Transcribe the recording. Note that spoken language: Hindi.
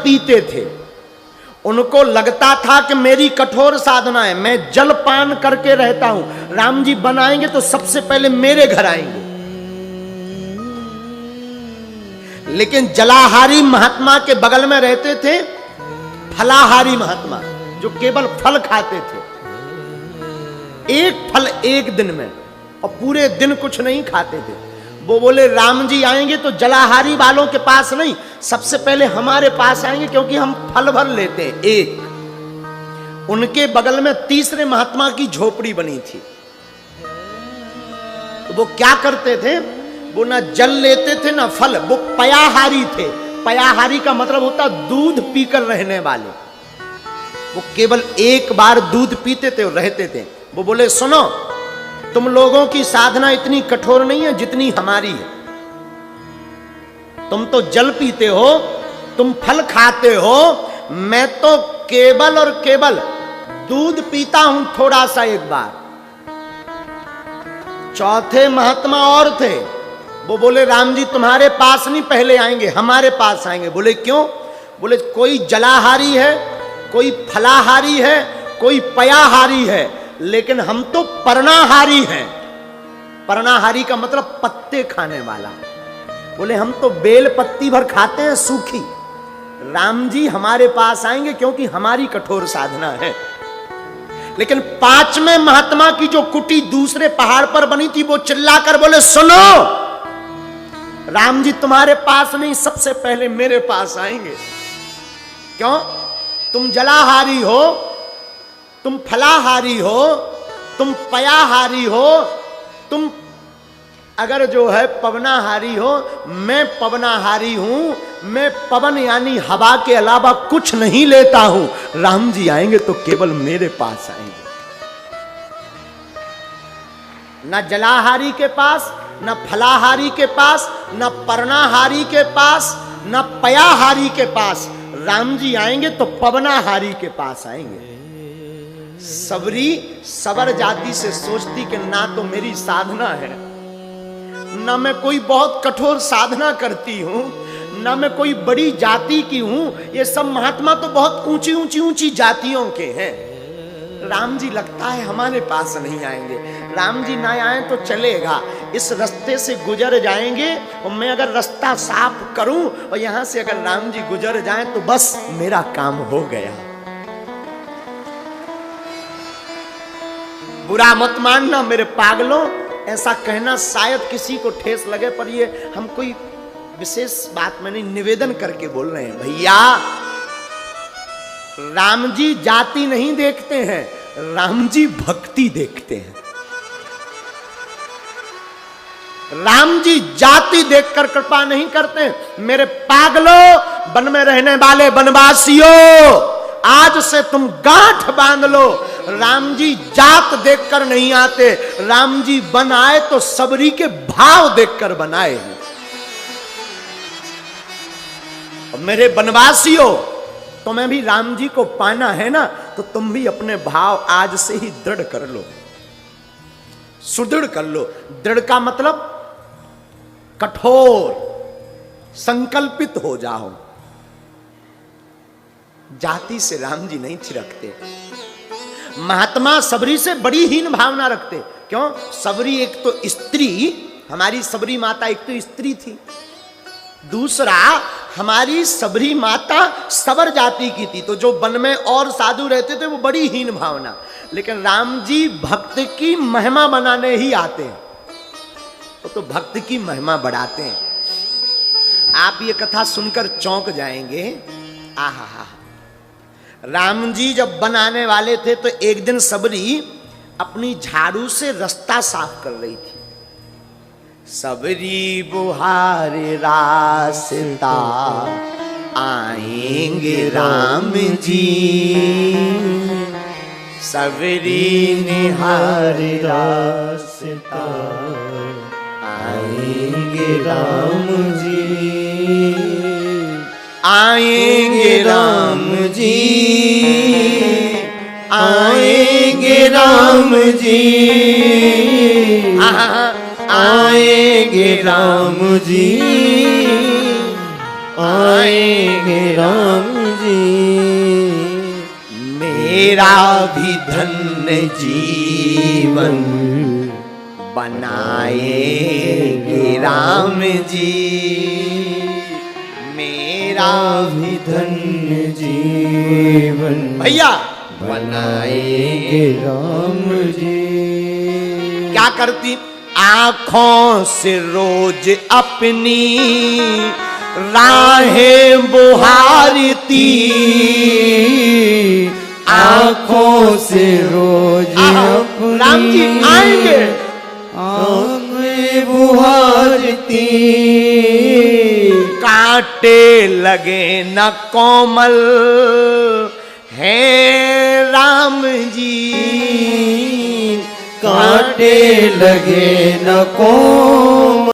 पीते थे। उनको लगता था कि मेरी कठोर साधना है, मैं जल पान करके रहता हूं, राम जी बनाएंगे तो सबसे पहले मेरे घर आएंगे। लेकिन जलाहारी महात्मा के बगल में रहते थे फलाहारी महात्मा, जो केवल फल खाते थे, एक फल एक दिन में, और पूरे दिन कुछ नहीं खाते थे। वो बोले राम जी आएंगे तो जलाहारी वालों के पास नहीं, सबसे पहले हमारे पास आएंगे, क्योंकि हम फल भर लेते हैं। एक उनके बगल में तीसरे महात्मा की झोपड़ी बनी थी। तो वो क्या करते थे, वो ना जल लेते थे ना फल, वो पयाहारी थे। पयाहारी का मतलब होता दूध पीकर रहने वाले। वो केवल एक बार दूध पीते थे और रहते थे। वो बोले सुनो, तुम लोगों की साधना इतनी कठोर नहीं है जितनी हमारी है। तुम तो जल पीते हो, तुम फल खाते हो, मैं तो केवल और केवल दूध पीता हूं थोड़ा सा एक बार। चौथे महात्मा और थे, वो बोले राम जी तुम्हारे पास नहीं, पहले आएंगे, हमारे पास आएंगे। बोले क्यों? बोले कोई जलाहारी है, कोई फलाहारी है, कोई पयाहारी है, लेकिन हम तो पर्णाहारी हैं। पर्णाहारी का मतलब पत्ते खाने वाला। बोले हम तो बेल पत्ती भर खाते हैं सूखी। राम जी हमारे पास आएंगे क्योंकि हमारी कठोर साधना है। लेकिन पांचवें महात्मा की जो कुटी दूसरे पहाड़ पर बनी थी, वो चिल्लाकर बोले सुनो, राम जी तुम्हारे पास नहीं, सबसे पहले मेरे पास आएंगे। क्यों? तुम जलाहारी हो, तुम फलाहारी हो, तुम पयाहारी हो, तुम अगर जो है पवनाहारी हो, मैं पवनाहारी हूं। मैं पवन यानी हवा के अलावा कुछ नहीं लेता हूं। राम जी आएंगे तो केवल मेरे पास आएंगे। न जलाहारी के पास, न फलाहारी के पास, न पर्णाहारी के पास, न पयाहारी के पास। राम जी आएंगे तो पवनाहारी के पास आएंगे। सबरी सबर जाति से सोचती कि ना तो मेरी साधना है, ना मैं कोई बहुत कठोर साधना करती हूं, ना मैं कोई बड़ी जाति की हूं। ये सब महात्मा तो बहुत ऊंची ऊंची ऊंची जातियों के हैं। राम जी लगता है हमारे पास नहीं आएंगे। राम जी ना आए तो चलेगा, इस रास्ते से गुजर जाएंगे, और मैं अगर रास्ता साफ करूं और यहां से अगर राम जी गुजर जाएं तो बस मेरा काम हो गया। बुरा मत मानना मेरे पागलों, ऐसा कहना शायद किसी को ठेस लगे, पर ये हम कोई विशेष बात में नहीं, निवेदन करके बोल रहे हैं। भैया राम जी जाति नहीं देखते हैं, राम जी भक्ति देखते हैं। राम जी जाति देखकर कृपा नहीं करते। मेरे पागलों, वन में रहने वाले वनवासियों, आज से तुम गांठ बांध लो। राम जी जात देखकर नहीं आते, राम जी बनाए तो सबरी के भाव देखकर बनाए। और मेरे वनवासियों, तुम्हें भी राम जी को पाना है ना, तो तुम भी अपने भाव आज से ही दृढ़ कर लो, सुदृढ़ कर लो। दृढ़ का मतलब कठोर, संकल्पित हो जाओ। जाति से राम जी नहीं छिड़कते। महात्मा सबरी से बड़ी हीन भावना रखते। क्यों? सबरी एक तो स्त्री, हमारी सबरी माता एक तो स्त्री थी, दूसरा हमारी सबरी माता सबर जाति की थी, तो जो वन में और साधु रहते थे वो बड़ी हीन भावना। लेकिन राम जी भक्त की महिमा बनाने ही आते हैं, वो तो भक्त की महिमा बढ़ाते हैं। आप ये कथा सुनकर चौंक जाएंगे। आहा, राम जी जब बनाने वाले थे तो एक दिन सबरी अपनी झाड़ू से रास्ता साफ कर रही थी। सबरी बुहार रास्ता आएंगे राम जी, सबरी निहार रास्ता आएंगे राम जी, आएंगे राम जी, आएंगे राम जी, आएंगे राम जी, आएंगे राम जी। मेरा भी धन्य जीवन बनाएंगे राम जी। मेरा भी धन्य जीवन भैया बनाएंगे राम जी। क्या करती? आंखों से रोज अपनी राहें बुहारती। आंखों से रोज अपनी राम जी आएंगे आंखें बुहारती। कांटे लगे न कोमल है राम जी। कांटे लगे न कोमल